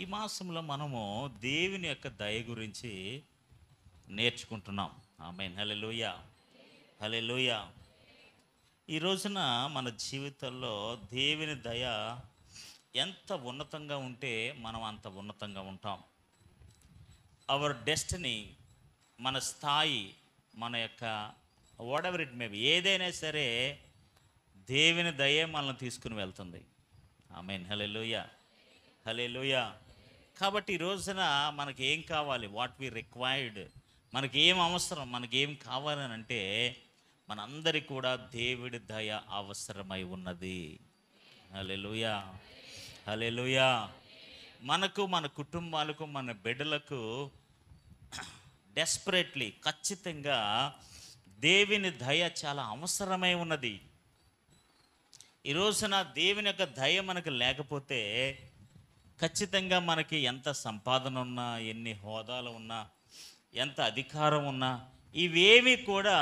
ఈ మాసంలో మనము దేవుని యొక్క దయ గురించి నేర్చుకుంటున్నాం. ఆమేన్. Hallelujah, hallelujah. ఈ రోజున మన జీవితంలో దేవుని దయ ఎంత ఉన్నతంగా ఉంటే మనం అంత ఉన్నతంగా ఉంటాం. అవర్ డెస్టినీ, మన స్థాయి, మన యొక్క what ever it may be, ఏదైనా సరే దేవుని దయే మనల్ని తీసుకుని వెళ్తుంది. ఆమేన్. హల్లెలూయా, హల్లెలూయా. కాబట్టి ఈ రోజున మనకి ఏం కావాలి, వాట్ వి రిక్వైర్డ్, మనకి ఏం అవసరం, మనకి ఏం కావాలని అంటే మనందరికీ కూడా దేవుడి దయ అవసరమై ఉన్నది. హల్లెలూయా, హల్లెలూయా. మనకు, మన కుటుంబాలకు, మన బిడ్డలకు డెస్పరేట్లీ, ఖచ్చితంగా దేవుని దయ చాలా అవసరమై ఉన్నది. ఈ రోజున దేవుని యొక్క దయ మనకు లేకపోతే ఖచ్చితంగా మనకి ఎంత సంపాదన ఉన్నా, ఎన్ని హోదాలు ఉన్నా, ఎంత అధికారం ఉన్నా, ఇవేవి కూడా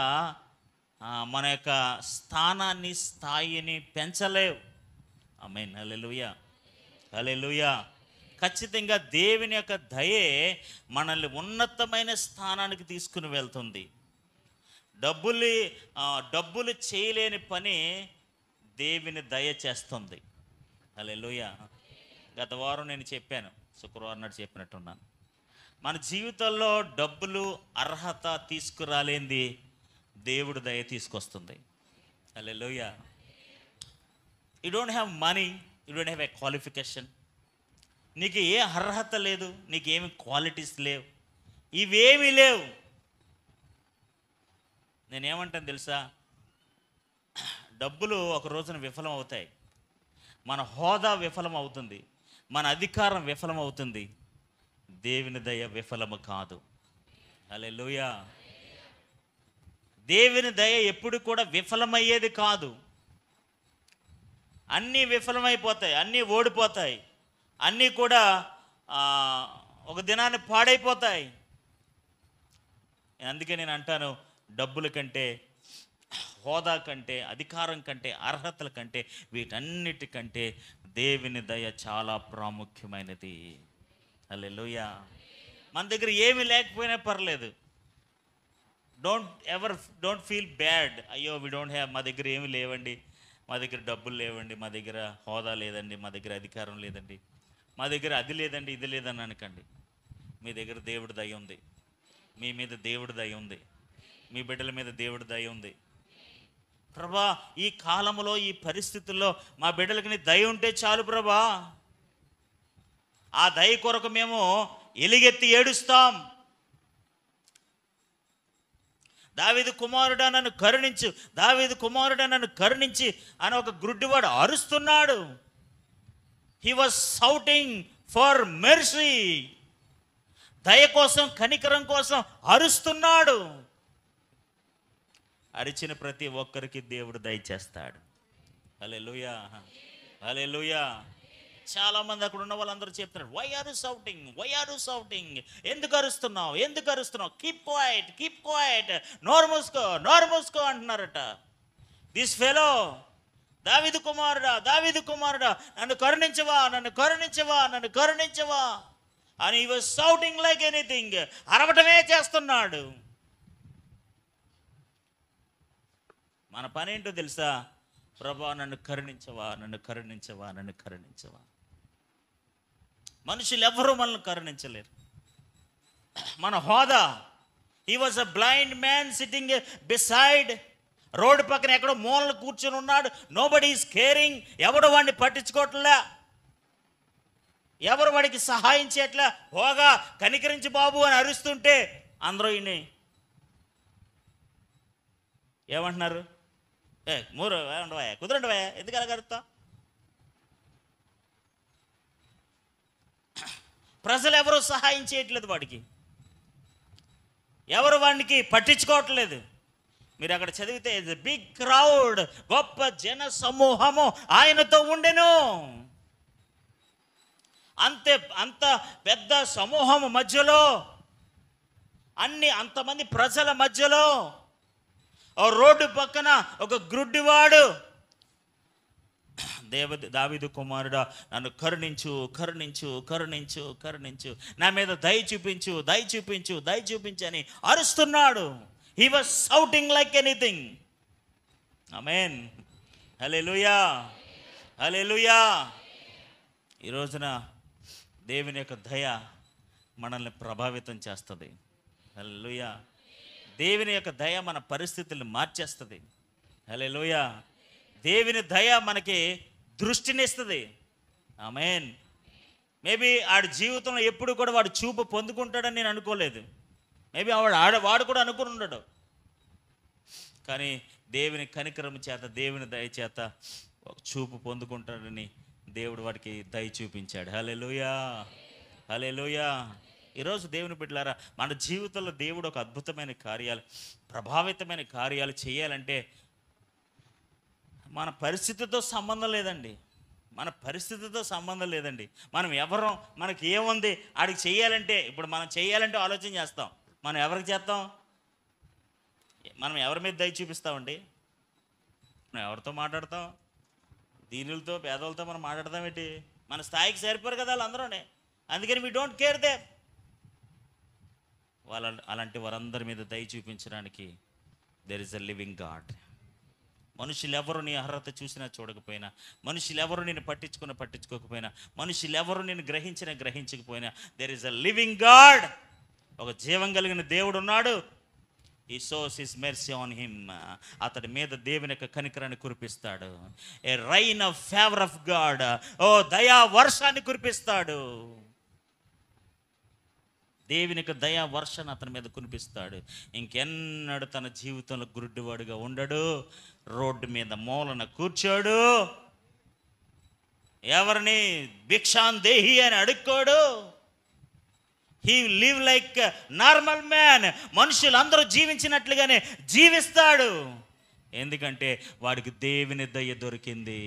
మన యొక్క స్థానాన్ని, స్థాయిని పెంచలేవు. ఆమేన్. హల్లెలూయా, హల్లెలూయా. ఖచ్చితంగా దేవుని యొక్క దయే మనల్ని ఉన్నతమైన స్థానానికి తీసుకుని వెళ్తుంది. డబ్బులు చేయలేని పని దేవుని దయ చేస్తుంది. హల్లెలూయా. గత వారం నేను చెప్పాను, శుక్రవారం నాడు చెప్పినట్టున్నాను. మన జీవితంలో డబ్బులు, అర్హత తీసుకురాలేంది దేవుడు దయ తీసుకొస్తుంది. Hallelujah. You don't have money, you don't have a qualification. నీకు ఏ అర్హత లేదు, నీకేమి క్వాలిటీస్ లేవు, ఇవేమీ లేవు. నేనేమంటాను తెలుసా, డబ్బులు ఒక రోజున విఫలం అవుతాయి, మన హోదా విఫలం అవుతుంది, మన అధికారం విఫలం అవుతుంది. దేవుని దయ విఫలము కాదు. హల్లెలూయా. దేవుని దయ ఎప్పుడు కూడా విఫలమయ్యేది కాదు. అన్నీ విఫలమైపోతాయి, అన్నీ ఓడిపోతాయి, అన్నీ కూడా ఒక దినాన్ని పాడైపోతాయి. అందుకే నేను అంటాను, డబ్బుల కంటే, హోదా కంటే, అధికారం కంటే, అర్హతల కంటే, వీటన్నిటికంటే దేవుని దయ చాలా ప్రాముఖ్యమైనది. హల్లెలూయా. మన దగ్గర ఏమీ లేకపోయినా పర్లేదు. Don't feel bad. అయ్యో వి డోంట్ హ్యావ్, మా దగ్గర ఏమీ లేవండి, మా దగ్గర డబ్బులు లేవండి, మా దగ్గర హోదా లేదండి, మా దగ్గర అధికారం లేదండి, మా దగ్గర అది లేదండి, ఇది లేదని అనకండి. మీ దగ్గర దేవుడి దయ ఉంది, మీ మీద దేవుడి దయ ఉంది, మీ బిడ్డల మీద దేవుడి దయ ఉంది. ప్రభా, ఈ కాలంలో, ఈ పరిస్థితుల్లో మా బిడ్డలకి నీ దయ ఉంటే చాలు ప్రభా. ఆ దయ కొరకు మేము ఎలుగెత్తి ఏడుస్తాం. దావీదు కుమారుడా నన్ను కరుణించు, దావీదు కుమారుడా నన్ను కరుణించి అని ఒక గుడ్డివాడు అరుస్తున్నాడు. He was shouting for mercy. దయ కోసం, కనికరం కోసం అరుస్తున్నాడు. అరిచిన ప్రతి ఒక్కరికి దేవుడు దయచేస్తాడు. హల్లెలూయా, హల్లెలూయా. చాలామంది అక్కడ ఉన్న వాళ్ళందరూ చెప్తున్నారు, why are you shouting, why are you shouting, ఎందుకు అరుస్తున్నావు, ఎందుకు అరుస్తున్నావు, కీప్ క్వైట్, కీప్ క్వైట్, నోరు మూసుకో, నోరు మూసుకో అంటున్నారట. దిస్ ఫెలో, దావీదు కుమారుడా, దావీదు కుమారుడా, నన్ను కరుణించవా, నన్ను కరుణించవా, నన్ను కరుణించవా అని he was shouting like anything. అరవటమే చేస్తున్నాడు. మన పని ఏంటో తెలుసా, ప్రభా నన్ను కరుణించవా, నన్ను కరుణించవా, నన్ను కరుణించవా. మనుషులు ఎవరూ మనల్ని కరుణించలేరు. మన హోదా, he was a blind man sitting beside, road పక్కన ఎక్కడో మూలను కూర్చొని ఉన్నాడు. నోబడీ ఈజ్ కేరింగ్, ఎవడు వాడిని పట్టించుకోవట్లే, ఎవరు వాడికి సహాయం చేయట్లే. హోగా కనికరించి బాబు అని అరుస్తుంటే అందరూ ఈయన్ని ఏమంటున్నారు, మూరు ఉండవా, కుదరండివా, ఎందుకు అలా కరుస్తా. ప్రజలు ఎవరు సహాయం చేయట్లేదు వాడికి, ఎవరు వాడికి పట్టించుకోవట్లేదు. మీరు అక్కడ చదివితే బిగ్ క్రౌడ్, గొప్ప జన సమూహము ఆయనతో ఉండెను. అంత పెద్ద సమూహము మధ్యలో, అంతమంది ప్రజల మధ్యలో రోడ్డు పక్కన ఒక గ్రుడ్డివాడు దావీదు కుమారుడా, నన్ను కరుణించు కరుణించు కరుణించు కరుణించు, నా మీద దయ చూపించు దయ చూపించు దయ చూపించు అని అరుస్తున్నాడు. He was shouting like anything. Amen. Hallelujah hallelujah. ఈ రోజున దేవుని యొక్క దయ మనల్ని ప్రభావితం చేస్తుంది. హల్లెలూయా. దేవుని యొక్క దయ మన పరిస్థితులను మార్చేస్తుంది. హల్లెలూయా. దేవుని దయ మనకి దృష్టినిస్తుంది. ఆమేన్. మేబీ ఆడి జీవితంలో ఎప్పుడు కూడా వాడు చూపు పొందుకుంటాడని నేను అనుకోలేదు. మేబీ వాడు కూడా అనుకుని ఉండడు. కానీ దేవుని కనికరం చేత, దేవుని దయ చేత ఒక చూపు పొందుకుంటాడని దేవుడు వాడికి దయ చూపించాడు. హల్లెలూయా హల్లెలూయా. ఈరోజు దేవుని బిడ్డలారా, మన జీవితంలో దేవుడు ఒక అద్భుతమైన కార్యాలు, ప్రభావితమైన కార్యాలు చేయాలంటే మన పరిస్థితితో సంబంధం లేదండి. మన పరిస్థితితో సంబంధం లేదండి. మనం ఎవరం, మనకి ఏముంది ఆడికి చేయాలంటే, ఇప్పుడు మనం చేయాలంటే ఆలోచన చేస్తాం. మనం ఎవరికి చేస్తాం? మనం ఎవరి మీద దయ చూపిస్తామండి? మనం ఎవరితో మాట్లాడతాం? దీనులతో, పేదలతో మనం మాట్లాడతాం ఏంటి? మన స్థాయికి సరిపోరు కదా వాళ్ళందరూనే. అందుకని వీ డోంట్ కేర్ దేమ్. అలాంటి వారందరి మీద దయ చూపించడానికి there is a living God. మనుషులు ఎవరు నీ అర్హత చూసినా చూడకపోయినా, మనుషులు ఎవరు నేను పట్టించుకోకపోయినా, మనుషులు ఎవరు నేను గ్రహించకపోయినా, there is a living God. ఒక జీవం కలిగిన దేవుడు ఉన్నాడు. He shows his mercy on him. అతడి మీద దేవుని యొక్క కనికరాన్ని కురిపిస్తాడు. A rain of favour of God. ఓ దయా వర్షాన్ని కురిపిస్తాడు. దేవుని యొక్క దయా వర్షాన్ని అతని మీద కురిపిస్తాడు. ఇంకెన్నడు తన జీవితంలో గురుడ్డివాడుగా ఉండడు. రోడ్డు మీద మూలన కూర్చోడు. ఎవరిని భిక్షాందేహి అని అడుక్కోడు. He live like normal man. మనుషులందరూ జీవించినట్లుగానే జీవిస్తాడు. ఎందుకంటే వాడికి దేవుని దయ దొరికింది.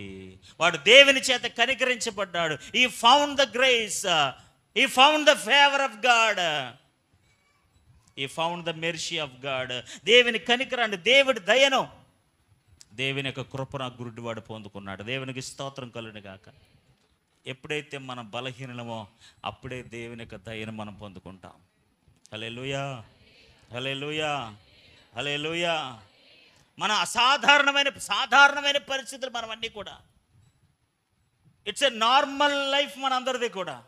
వాడు దేవుని చేత కనికరించబడ్డాడు. He found the grace. He found the favor of God. He found the mercy of God. దేవుని కనికరాన్ని, దేవుడి దయను, దేవుని యొక్క కృపను గురుడివాడు పొందుకున్నాడు. దేవునికి స్తోత్రం కలుగును గాక. ఎప్పుడైతే మనం బలహీనమో అప్పుడే దేవుని యొక్క దయను మనం పొందుకుంటాం. హల్లెలూయా హల్లెలూయా హల్లెలూయా. మన సాధారణమైన పరిస్థితులు మనవన్నీ కూడా, ఇట్స్ ఎ నార్మల్ లైఫ్ మనందరిది కూడా.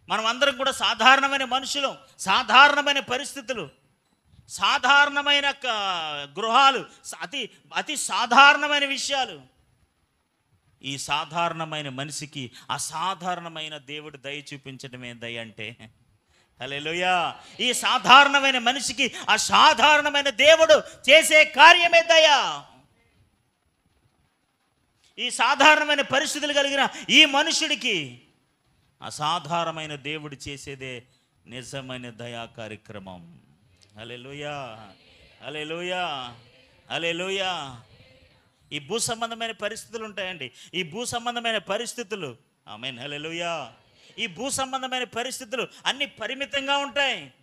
మనం అందరం కూడా సాధారణమైన మనుషులు, సాధారణమైన పరిస్థితులు, సాధారణమైన గృహాలు, అతి సాధారణమైన విషయాలు. ఈ సాధారణమైన మనిషికి అసాధారణమైన దేవుడు దయ చూపించడమే దయ అంటే. హల్లెలూయా. ఈ సాధారణమైన మనిషికి అసాధారణమైన దేవుడు చేసే కార్యమే దయ. ఈ సాధారణమైన పరిస్థితులు కలిగిన ఈ మనుషుడికి అసాధారణమైన దేవుడు చేసేదే నిజమైన దయా కార్యక్రమం. హల్లెలూయా హల్లెలూయా హల్లెలూయా. ఈ భూ సంబంధమైన పరిస్థితులు ఉంటాయండి. ఈ భూ సంబంధమైన పరిస్థితులు, ఆమేన్ హల్లెలూయా, ఈ భూ సంబంధమైన పరిస్థితులు అన్ని పరిమితంగా ఉంటాయి.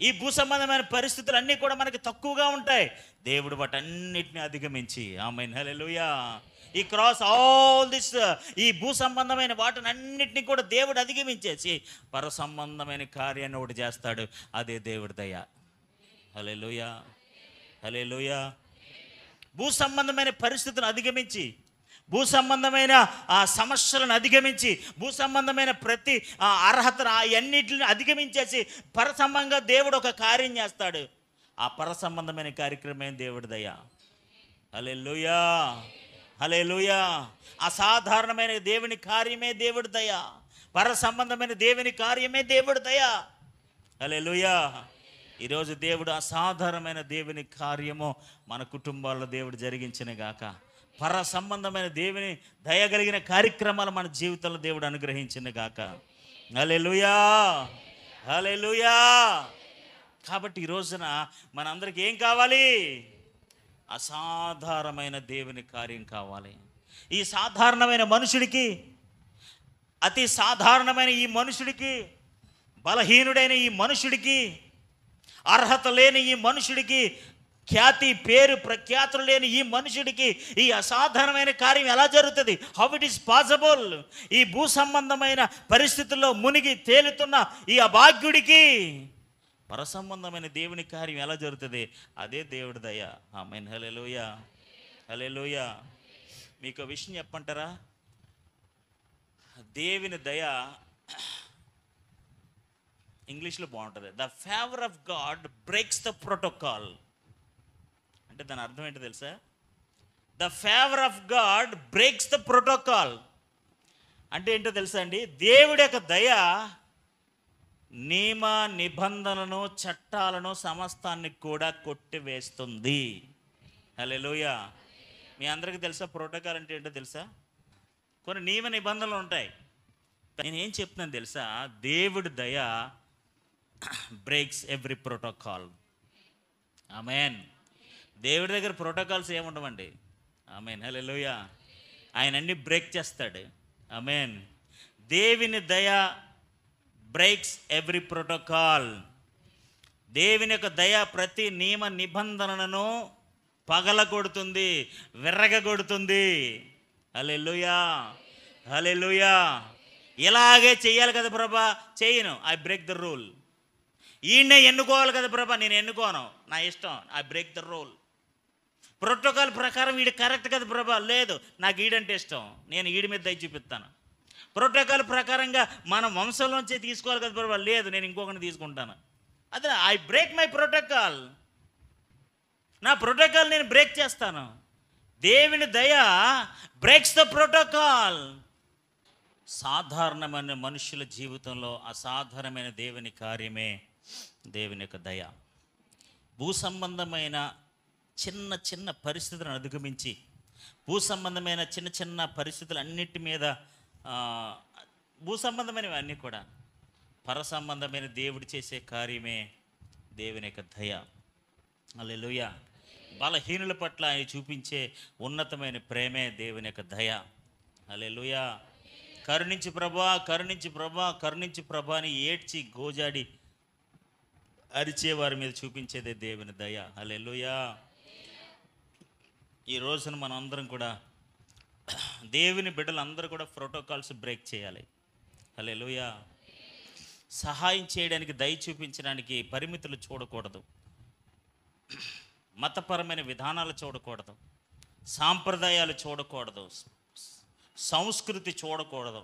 ఈ భూ సంబంధమైన పరిస్థితులు అన్నీ కూడా మనకి తక్కువగా ఉంటాయి. దేవుడు వాటన్నిటిని అధిగమించి, ఆమేన్ హల్లెలూయా, ఈ క్రాస్ ఆల్ దిస్, ఈ భూ సంబంధమైన వాటిని అన్నిటినీ కూడా దేవుడు అధిగమించేసి పర సంబంధమైన కార్యాన్ని ఒకటి చేస్తాడు. అదే దేవుడి దయ. హల్లెలూయా హల్లెలూయా. భూ సంబంధమైన పరిస్థితులను అధిగమించి, భూ సంబంధమైన సమస్యలను అధిగమించి, భూ సంబంధమైన ప్రతి అర్హతను అన్నిటిని అధిగమించేసి పర సంబంధంగా దేవుడు ఒక కార్యం చేస్తాడు. ఆ పర సంబంధమైన కార్యక్రమే దేవుడి దయ. హల్లెలూయా హల్లెలూయా. అసాధారణమైన దేవుని కార్యమే దేవుడి దయ. పర సంబంధమైన దేవుని కార్యమే దేవుడి దయ. హల్లెలూయా. ఈరోజు దేవుడు అసాధారణమైన దేవుని కార్యము మన కుటుంబాల్లో దేవుడు జరిగించిన గాక. పర సంబంధమైన దేవుని దయ కలిగిన కార్యక్రమాలు మన జీవితంలో దేవుడు అనుగ్రహించిన గాక. హల్లెలూయా హల్లెలూయా. కాబట్టి ఈ రోజున మనందరికీ ఏం కావాలి? అసాధారణమైన దేవుని కార్యం కావాలి. ఈ సాధారణమైన మనుషుడికి, అతి సాధారణమైన ఈ మనుషుడికి, బలహీనుడైన ఈ మనుషుడికి, అర్హత లేని ఈ మనుషుడికి ఖ్యాతి, పేరు, ప్రఖ్యాతులు లేని ఈ మనుషుడికి ఈ అసాధారణమైన కార్యం ఎలా జరుగుతుంది? How it is possible? ఈ భూ సంబంధమైన పరిస్థితుల్లో మునిగి తేలుతున్న ఈ అభాగ్యుడికి పరసంబంధమైన దేవుని కార్యం ఎలా జరుగుతుంది? అదే దేవుడి దయ. ఆమేన్. హల్లెలూయా, హల్లెలూయా. మీకు విషయం చెప్పంటారా? దేవుని దయ ఇంగ్లీష్లో బాగుంటుంది. The favour of God breaks the protocol. అంటే దాని అర్థం ఏంటో తెలుసా? The favour of God breaks the protocol అంటే ఏంటో తెలుసా అండి? దేవుడి యొక్క దయ నియమ నిబంధనలను, చట్టాలను, సమస్తాన్ని కూడా కొట్టివేస్తుంది. హల్లెలూయా. మీ అందరికీ తెలుసా ప్రోటోకాల్ అంటే ఏంటో తెలుసా? కొన్ని నియమ నిబంధనలు ఉంటాయి. నేనేం చెప్తున్నాను తెలుసా? దేవుడి దయ బ్రేక్స్ ఎవ్రీ ప్రోటోకాల్. ఆమేన్. దేవుడి దగ్గర ప్రోటోకాల్స్ ఏముండవండి. ఆమేన్. హల్లెలూయా. ఆయన అన్ని బ్రేక్ చేస్తాడు. ఆమేన్. దేవుని దయ బ్రేక్స్ ఎవ్రీ ప్రోటోకాల్. దేవుని యొక్క దయ ప్రతి నియమ నిబంధనలను పగలగొడుతుంది, విర్రగొడుతుంది. హల్లెలూయా, హల్లెలూయా. ఇలాగే చెయ్యాలి కదా ప్రభా, చేయను, ఐ బ్రేక్ ద రూల్. ఈయన్నే ఎన్నుకోవాలి కదా ప్రభా, నేను ఎన్నుకోను, నా ఇష్టం, I break the rule. Protocol ప్రకారం వీడు కరెక్ట్ కదా ప్రభా, లేదు, నాకు ఈడంటే ఇష్టం, నేను ఈడి మీద దయ చూపిస్తాను. ప్రోటోకాల్ ప్రకారంగా మన వంశంలోంచి తీసుకోవాలి కదా ప్రభా, లేదు, నేను ఇంకొకరిని తీసుకుంటాను. అదే ఐ బ్రేక్ మై ప్రోటోకాల్. నా ప్రోటోకాల్ నేను బ్రేక్ చేస్తాను. దేవుని దయ బ్రేక్స్ ద ప్రోటోకాల్. సాధారణమైన మనుషుల జీవితంలో అసాధారణమైన దేవుని కార్యమే దేవుని యొక్క దయ. భూ సంబంధమైన చిన్న చిన్న పరిస్థితులను అధిగమించి, భూ సంబంధమైన చిన్న చిన్న పరిస్థితులన్నిటి మీద, భూ సంబంధమైనవి అన్నీ కూడా పర సంబంధమైన దేవుడు చేసే కార్యమే దేవుని యొక్క దయ. హల్లెలూయా. బలహీనుల పట్ల ఆయన చూపించే ఉన్నతమైన ప్రేమే దేవుని యొక్క దయ. హల్లెలూయా. కరుణించి ప్రభా, కరుణించి ప్రభా, కరుణించి ప్రభా అని ఏడ్చి గోజాడి అరిచే వారి మీద చూపించేదే దేవుని దయ. హల్లెలూయా. ఈ రోజున మనం అందరం కూడా, దేవుని బిడ్డలు అందరూ కూడా ప్రోటోకాల్స్ బ్రేక్ చేయాలి. హల్లెలూయా. సహాయం చేయడానికి, దయ చూపించడానికి పరిమితులు చూడకూడదు, మతపరమైన విధానాలు చూడకూడదు, సాంప్రదాయాలు చూడకూడదు, సంస్కృతి చూడకూడదు,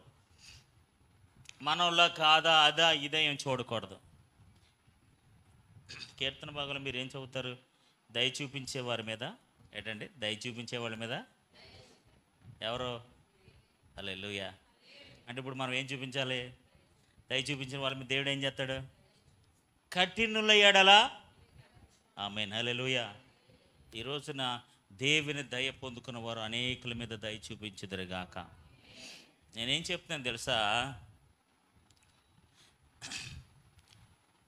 మనలో కాదా అదా ఇదే ఏం చూడకూడదు. కీర్తన భాగంలో మీరు ఏం చదువుతారు? దయ చూపించే వారి మీద ఏంటండి? దయ చూపించే వాళ్ళ మీద ఎవరు? హల్లెలూయా. అంటే ఇప్పుడు మనం ఏం చూపించాలి? దయ చూపించిన వాళ్ళ మీద దేవుడు ఏం చేస్తాడు? కఠినుల ఎడల. ఆమేన్. హల్లెలూయా. ఈ రోజున దేవుని దయ పొందుకున్న వారు అనేకుల మీద దయ చూపించుదురుగాక. నేనేం చెప్తున్నాను తెలుసా?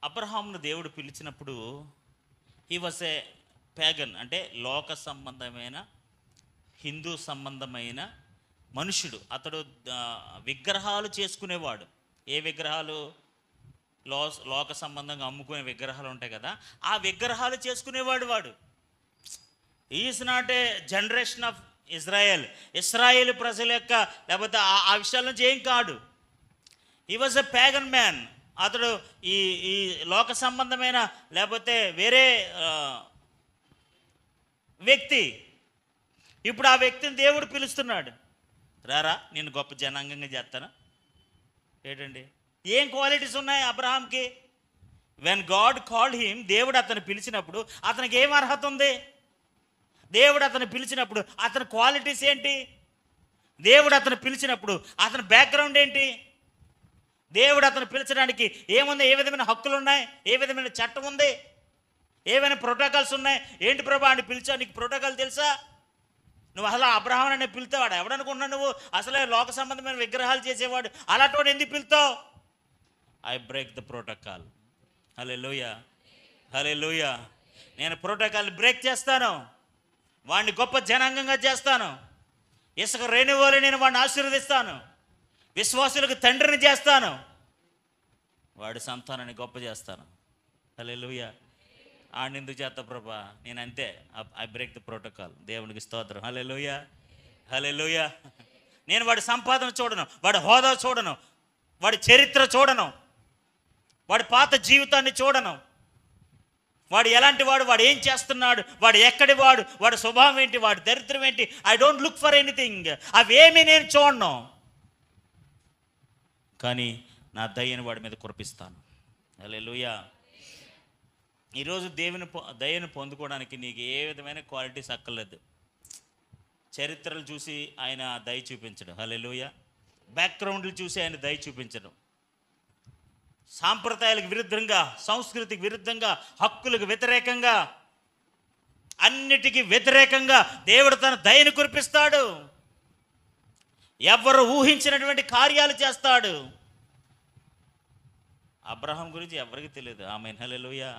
అబ్రహామును దేవుడు పిలిచినప్పుడు హీ వాస్ ఏ ప్యాగన్, అంటే లోక సంబంధమైన, హిందూ సంబంధమైన మనుషుడు. అతడు విగ్రహాలు చేసుకునేవాడు. ఏ విగ్రహాలు? లోక సంబంధంగా అమ్ముకునే విగ్రహాలు ఉంటాయి కదా, ఆ విగ్రహాలు చేసుకునేవాడు వాడు. Is not a generation of Israel. Israel ప్రజల యొక్క, లేకపోతే ఆ విషయాల నుంచి ఏం కాడు. He was a pagan man. అతడు ఈ లోక సంబంధమైన, లేకపోతే వేరే వ్యక్తి. ఇప్పుడు ఆ వ్యక్తిని దేవుడు పిలుస్తున్నాడు, రారా నేను గొప్ప జనాంగంగా చేస్తాను. ఏంటండి, ఏం క్వాలిటీస్ ఉన్నాయి అబ్రహాంకి? వెన్ గాడ్ కాల్డ్ హిమ్, దేవుడు అతను పిలిచినప్పుడు అతనికి ఏం అర్హత ఉంది? దేవుడు అతను పిలిచినప్పుడు అతని క్వాలిటీస్ ఏంటి? దేవుడు అతను పిలిచినప్పుడు అతని బ్యాక్గ్రౌండ్ ఏంటి? దేవుడు అతను పిలిచడానికి ఏముంది? ఏ విధమైన హక్కులు ఉన్నాయి? ఏ విధమైన చట్టం ఉంది? ఏమైనా ప్రోటోకాల్స్ ఉన్నాయి? ఏంటి ప్రభా అని పిలిచా? నీకు ప్రోటోకాల్ తెలుసా? నువ్వు అసలు అబ్రహాం అనే పిలుతావాడు ఎవడనుకున్నావు? నువ్వు అసలే లోక సంబంధమైన విగ్రహాలు చేసేవాడు, అలాంటి ఎందుకు పిలుతావు? I break the protocol. Hallelujah, hallelujah. నేను ప్రోటోకాల్ని బ్రేక్ చేస్తాను, వాడిని గొప్ప జనాంగంగా చేస్తాను. ఇసుక రేణువోలు నేను వాడిని ఆశీర్వదిస్తాను, విశ్వాసులకు తండ్రిని చేస్తాను, వాడి సంతానాన్ని గొప్ప చేస్తాను. హల్లెలూయా. ఎందుకు చేస్తా ప్రభా, నేను అంతే, ఐ బ్రేక్ ద ప్రోటోకాల్. దేవునికి స్తోత్రం. హల్లెలూయా, హల్లెలూయా. నేను వాడి సంపాదన చూడను, వాడి హోదా చూడను, వాడి చరిత్ర చూడను, వాడి పాత జీవితాన్ని చూడను, వాడు ఎలాంటి వాడు, వాడు ఏం చేస్తున్నాడు, వాడు ఎక్కడి వాడు, వాడి స్వభావం ఏంటి, వాడి దరిద్రం ఏంటి. I don't look for anything. అవేమీ నేను చూడను. కానీ నా దయని వాడి మీద కురిపిస్తాను. హల్లెలూయా. ఈరోజు దయను పొందుకోవడానికి నీకు ఏ విధమైన క్వాలిటీస్ అక్కర్లేదు. చరిత్రలు చూసి ఆయన దయ చూపించడం, హల్లెలూయా. బ్యాక్గ్రౌండ్లు చూసి ఆయన దయ చూపించడం, సాంప్రదాయాలకు విరుద్ధంగా, సంస్కృతికి విరుద్ధంగా, హక్కులకు వ్యతిరేకంగా, అన్నిటికీ వ్యతిరేకంగా దేవుడు తన దయను కురిపిస్తాడు. ఎవరు ఊహించినటువంటి కార్యాలు చేస్తాడు. అబ్రహాం గురించి ఎవరికి తెలియదు. ఆమేన్, హల్లెలూయా.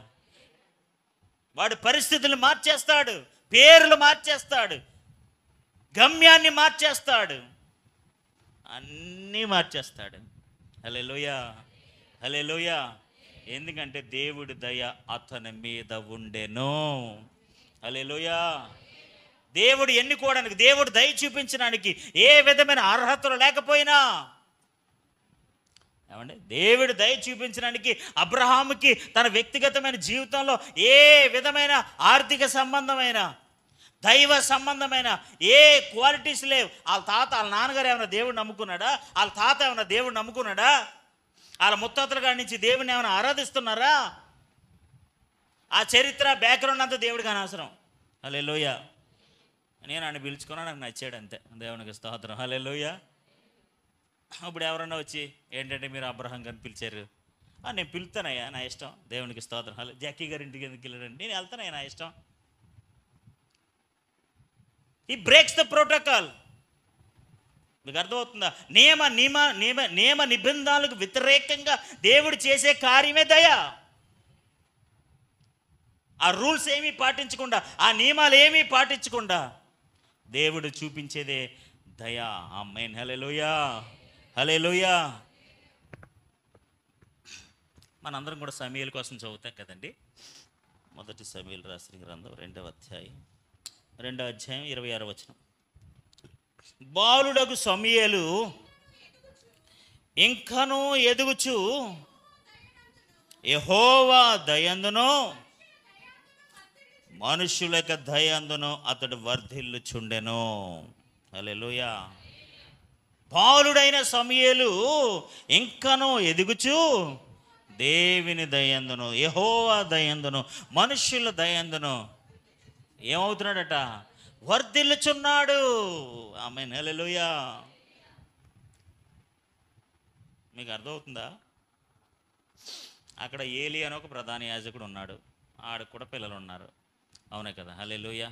వాడు పరిస్థితులు మార్చేస్తాడు, పేర్లు మార్చేస్తాడు, గమ్యాన్ని మార్చేస్తాడు, అన్నీ మార్చేస్తాడు. హల్లెలూయా, హల్లెలూయా. ఎందుకంటే దేవుడి దయ అతని మీద ఉండెను. హల్లెలూయా. దేవుడు ఎన్నుకోవడానికి, దేవుడు దయ చూపించడానికి ఏ విధమైన అర్హతలు లేకపోయినా, ఏమండి, దేవుడు దయ చూపించడానికి అబ్రహాముకి తన వ్యక్తిగతమైన జీవితంలో ఏ విధమైన ఆర్థిక సంబంధమైన, దైవ సంబంధమైన ఏ క్వాలిటీస్ లేవు. వాళ్ళ నాన్నగారు ఏమైనా దేవుడు నమ్ముకున్నాడా? వాళ్ళ తాత ఏమైనా దేవుడు నమ్ముకున్నాడా? వాళ్ళ ముత్తాతల కాడి నుంచి దేవుడిని ఏమైనా ఆరాధిస్తున్నారా? ఆ చరిత్ర బ్యాక్గ్రౌండ్ అంతా దేవుడికి అనవసరం. హల్లెలూయా. నేను ఆయన పిలుచుకున్నా, నాకు నచ్చాడు అంతే. దేవునికి స్తోత్రం. హల్లెలూయా. ఇప్పుడు ఎవరన్నా వచ్చి ఏంటంటే మీరు అబ్రహాం గారిని పిలిచారు, నేను పిలుతానయ్యా, నా ఇష్టం. దేవునికి స్తోత్రం. హలో, జాకీ గారి ఇంటికి ఎందుకు వెళ్ళాడండి, నేను వెళ్తానయ్యా, నా ఇష్టం. ఈ బ్రేక్స్ ద ప్రోటోకాల్. మీకు అర్థమవుతుందా? నియమ నిబంధనలకు వ్యతిరేకంగా దేవుడు చేసే కార్యమే దయ. ఆ రూల్స్ ఏమీ పాటించకుండా, ఆ నియమాలు ఏమీ పాటించకుండా దేవుడు చూపించేదే దయ. ఆమేన్, హల్లెలూయా, హల్లెలూయా. మనందరం కూడా సమూయేలు కోసం చదువుతాం కదండి. మొదటి సమూయేలు రాసిన గ్రంథం 2వ అధ్యాయం 26వ వచనం. బాలుడగు సమూయేలు ఇంకనూ ఎదుగుచు యెహోవా దయందును మనుషులకు దయందును అతడు వర్ధిల్లుచుండెను. హల్లెలూయా. బాలుడైన సమూయేలు ఇంకనూ ఎదుగుచు దేవుని దయందును, యెహోవా దయందును, మనుషుల దయందును ఏమవుతున్నాడట? వర్ధిల్లుచున్నాడు. ఆమేన్, హల్లెలూయా. మీకు అర్థమవుతుందా? అక్కడ ఏలీ అని ఒక ప్రధాన యాజకుడు ఉన్నాడు, ఆడికి కూడా పిల్లలు ఉన్నారు. అవునే కదా? హల్లెలూయా.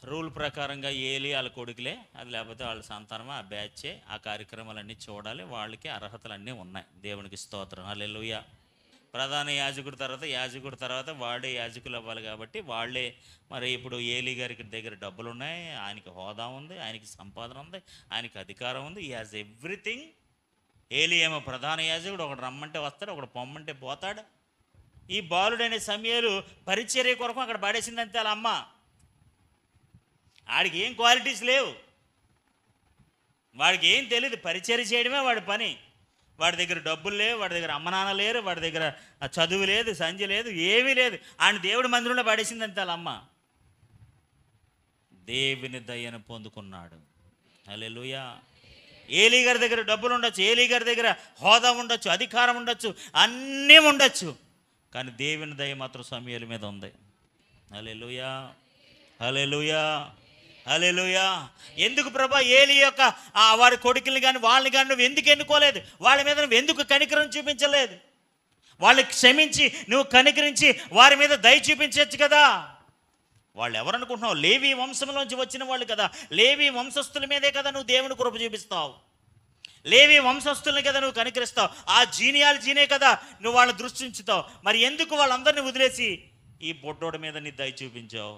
రూల్ ప్రకారంగా ఏలీ వాళ్ళ కొడుకులే, అది లేకపోతే వాళ్ళ సంతానమా, ఆ బ్యాచే, ఆ కార్యక్రమాలన్నీ చూడాలి, వాళ్ళకి అర్హతలన్నీ ఉన్నాయి. దేవునికి స్తోత్రం. హల్లెలూయా. ప్రధాన యాజకుడి తర్వాత వాడే యాజకులు అవ్వాలి కాబట్టి వాళ్ళే. మరి ఇప్పుడు ఏలీ గారికి దగ్గర డబ్బులు ఉన్నాయి, ఆయనకి హోదా ఉంది, ఆయనకి సంపాదన ఉంది, ఆయనకి అధికారం ఉంది. ఈ హాజ్ ఎవ్రీథింగ్. ఏలీ ఏమో ప్రధాన యాజకుడు, ఒకడు రమ్మంటే వస్తాడు, ఒకడు పొమ్మంటే పోతాడు. ఈ బాలుడైన సమూయేలు పరిచర్య కొరకు అక్కడ పడేసిందంతే వాళ్ళ అమ్మ. వాడికి ఏం క్వాలిటీస్ లేవు, వాడికి ఏం తెలియదు, పరిచర్య చేయడమే వాడి పని. వాడి దగ్గర డబ్బులు లేవు, వాడి దగ్గర అమ్మ నాన్న లేరు, వాడి దగ్గర చదువు లేదు, సంధ్య లేదు, ఏమీ లేదు. ఆయన దేవుడి మందిరంలో పడేసిందంతే వాళ్ళ అమ్మ. దేవుని దయను పొందుకున్నాడు. హల్లెలూయా. ఏలీ గారి దగ్గర డబ్బులు ఉండొచ్చు, ఏలీ గారి దగ్గర హోదా ఉండొచ్చు, అధికారం ఉండొచ్చు, అన్నీ ఉండొచ్చు, కానీ దేవుని దయ మాత్రం సమూయేలు మీద ఉంది. హల్లెలూయా, హల్లెలూయా, హల్లెలూయా. ఎందుకు ప్రభా ఏలీ యొక్క వారి కొడుకుల్ని కానీ వాళ్ళని కానీ నువ్వు ఎందుకు ఎన్నుకోలేదు? వాళ్ళ మీద నువ్వు ఎందుకు కనికరం చూపించలేదు? వాళ్ళని క్షమించి నువ్వు కనికరించి వారి మీద దయ చూపించవచ్చు కదా. వాళ్ళు ఎవరనుకుంటున్నావు? లేవీ వంశంలోంచి వచ్చిన వాళ్ళు కదా. లేవీ వంశస్థుల మీదే కదా నువ్వు దేవుని కృప చూపిస్తావు. లేవీ వంశస్థుల్ని కదా నువ్వు కనికరిస్తావు. ఆ జీనియాలజీనే కదా నువ్వు వాళ్ళని దృష్టించుతావు. మరి ఎందుకు వాళ్ళందరినీ వదిలేసి ఈ బొడ్డోడి మీద నీ దయ చూపించావు?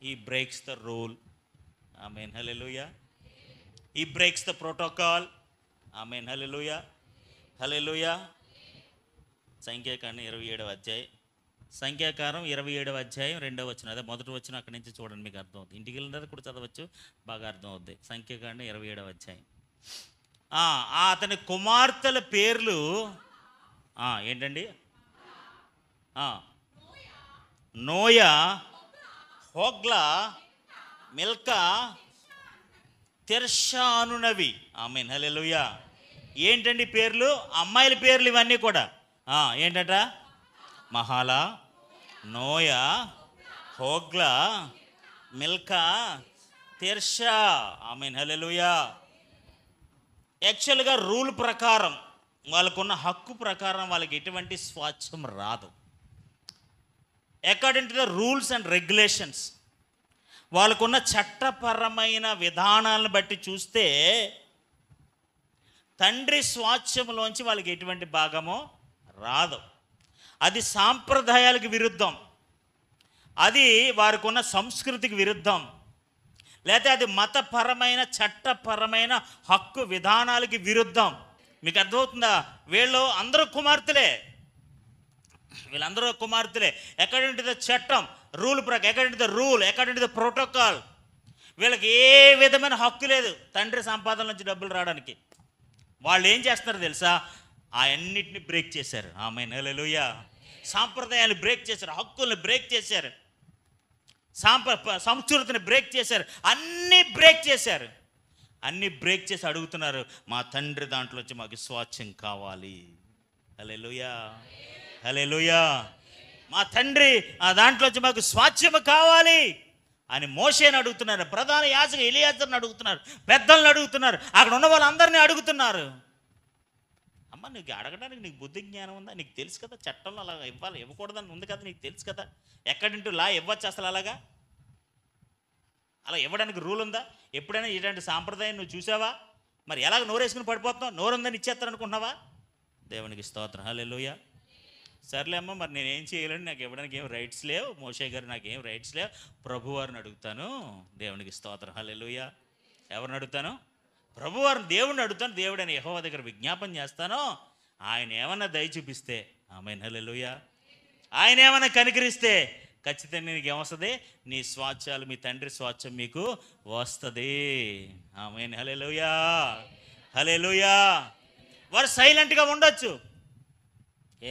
ఈ బ్రేక్స్ ద రూల్. ఆమేన్, హల్లెలూయా. ఈ breaks the protocol. Amen, hallelujah, హల్లెలూయా. సంఖ్యాకాండం 27వ అధ్యాయం, సంఖ్యాకారం 27వ అధ్యాయం 2వ వచనం. అదే మొదటి వచనం అక్కడి నుంచి చూడండి, మీకు అర్థం అవుతుంది. ఇంటికి వెళ్ళిన కూడా చదవచ్చు, బాగా అర్థం అవుద్ది. సంఖ్యాకాండం 27వ అధ్యాయం. అతని కుమార్తెల పేర్లు ఏంటండి? నోయా, హోగ్లా, మిల్కా, తిర్షా అనునవి. ఆమేన్, హల్లెలూయా. ఏంటండి పేర్లు? అమ్మాయిల పేర్లు ఇవన్నీ కూడా. ఏంటట? మహాలా, నోయా, హోగ్లా, మిల్కా, తిర్షా. ఆమేన్, హల్లెలూయా. యాక్చువల్గా రూల్ ప్రకారం, వాళ్ళకున్న హక్కు ప్రకారం వాళ్ళకి ఎటువంటి స్వాచ్ఛం రాదు. According to the rules and regulations, వాళ్ళకున్న చట్టపరమైన విధానాలను బట్టి చూస్తే తండ్రి స్వాచ్ఛంలోంచి వాళ్ళకి ఎటువంటి భాగమో రాదు. అది సాంప్రదాయాలకు విరుద్ధం, అది వారికి ఉన్న సంస్కృతికి విరుద్ధం, లేకపోతే అది మతపరమైన చట్టపరమైన హక్కు విధానాలకి విరుద్ధం. మీకు అర్థమవుతుందా? వీళ్ళు అందరూ కుమార్తెలే, వీళ్ళందరూ కుమార్తెలే. అకార్డింగ్ టు ద చట్టం, రూల్ ప్రకారం, according to the rule, according to the protocol, వీళ్ళకి ఏ విధమైన హక్కు లేదు తండ్రి సంపాదన నుంచి డబ్బులు రావడానికి. వాళ్ళు ఏం చేస్తున్నారు తెలుసా? అన్నిటిని బ్రేక్ చేశారు. ఆమేన్, హల్లెలూయా. సాంప్రదాయాన్ని బ్రేక్ చేశారు, హక్కుల్ని బ్రేక్ చేశారు, సంస్కృతిని బ్రేక్ చేశారు, అన్నీ బ్రేక్ చేశారు. అన్నీ బ్రేక్ చేసి అడుగుతున్నారు, మా తండ్రి దాంట్లోంచి మాకు స్వాచ్ఛం కావాలి. హల్లెలూయా, హల్లెలూయా. మా తండ్రి దాంట్లోంచి మాకు స్వాచ్ఛం కావాలి అని మోషేని అడుగుతున్నారు, ప్రధాన యాజక ఎలియాజర్ని అడుగుతున్నారు, పెద్దలను అడుగుతున్నారు, అక్కడ ఉన్న వాళ్ళందరినీ అడుగుతున్నారు. అమ్మ, నీకు అడగడానికి నీకు బుద్ధి జ్ఞానం ఉందా? నీకు తెలుసు కదా చట్టంలో అలా ఇవ్వాలి, ఇవ్వకూడదని ఉంది కదా, నీకు తెలుసు కదా. ఎక్కడింటూ లా ఇవ్వచ్చు అసలు? అలా ఇవ్వడానికి రూల్ ఉందా? ఎప్పుడైనా ఇలాంటి సాంప్రదాయం నువ్వు చూసావా? మరి ఎలాగ నోరేసుకుని పడిపోతున్నావు? నోరుందని ఇచ్చేస్తారు అనుకుంటున్నావా? దేవునికి స్తోత్రం, హల్లెలూయా. సర్లే అమ్మ, మరి నేనేం చేయలేను, నాకు ఇవ్వడానికి ఏం రైట్స్ లేవు, మోషే గారు నాకేం రైట్స్ లేవు, ప్రభువారిని అడుగుతాను. దేవునికి స్తోత్రం, హల్లెలూయా. ఎవరిని అడుగుతాను? ప్రభువారిని, దేవుడిని అడుగుతాను. దేవుడని యెహోవా దగ్గర విజ్ఞాపన చేస్తాను. ఆయన ఏమన్నా దయ చూపిస్తే, ఆమేన్, హల్లెలూయా, ఆయన ఏమన్నా కనికరిస్తే ఖచ్చితంగా నీకు ఏమొస్తుంది? నీ స్వాచ్ఛాలు, మీ తండ్రి స్వాచ్ఛం మీకు వస్తుంది. ఆమేన్, హల్లెలూయా, హల్లెలూయా. వారు సైలెంట్గా ఉండొచ్చు.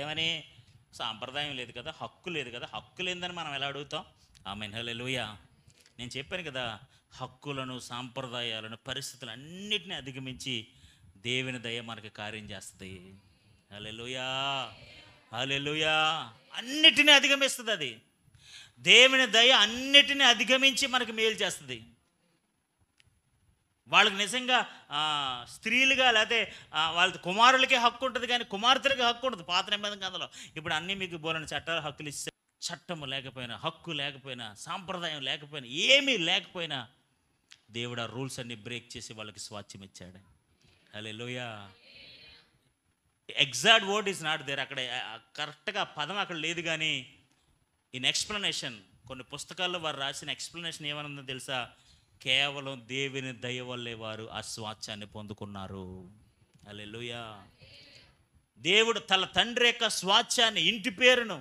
ఏమని? సాంప్రదాయం లేదు కదా, హక్కు లేదు కదా. హక్కు లేదని మనం ఎలా అడుగుతాం? ఆమేన్, హల్లెలూయా. నేను చెప్పాను కదా, హక్కులను, సాంప్రదాయాలను, పరిస్థితులు అన్నిటినీ అధిగమించి దేవుని దయ మనకి కార్యం చేస్తుంది. హల్లెలూయా, హల్లెలూయా. అన్నిటినీ అధిగమిస్తుంది అది. దేవుని దయ అన్నిటినీ అధిగమించి మనకి మేలు చేస్తుంది. వాళ్ళకి నిజంగా స్త్రీలుగా, లేకపోతే వాళ్ళ కుమారులకే హక్కు ఉంటుంది, కానీ కుమార్తెలకి హక్కు ఉంటుంది పాత నిబంధన కాలంలో. ఇప్పుడు అన్నీ మీకు బోలని చట్టాలు, హక్కులు ఇస్తే, చట్టము లేకపోయినా, హక్కు లేకపోయినా, సాంప్రదాయం లేకపోయినా, ఏమీ లేకపోయినా దేవుడు ఆ రూల్స్ అన్ని బ్రేక్ చేసి వాళ్ళకి స్వాచ్ఛం ఇచ్చాడు. Hallelujah. Exact word is not there. అక్కడ కరెక్ట్గా పదం అక్కడ లేదు, కానీ ఇన్ ఎక్స్ప్లెనేషన్, కొన్ని పుస్తకాల్లో వారు రాసిన ఎక్స్ప్లెనేషన్ ఏమనుందో తెలుసా? కేవలం దేవుని దయ వల్లే వారు ఆ స్వాచ్ఛాన్ని పొందుకున్నారు. హల్లెలూయా. దేవుడు తన తండ్రి యొక్క స్వాచ్ఛాన్ని, ఇంటి పేరును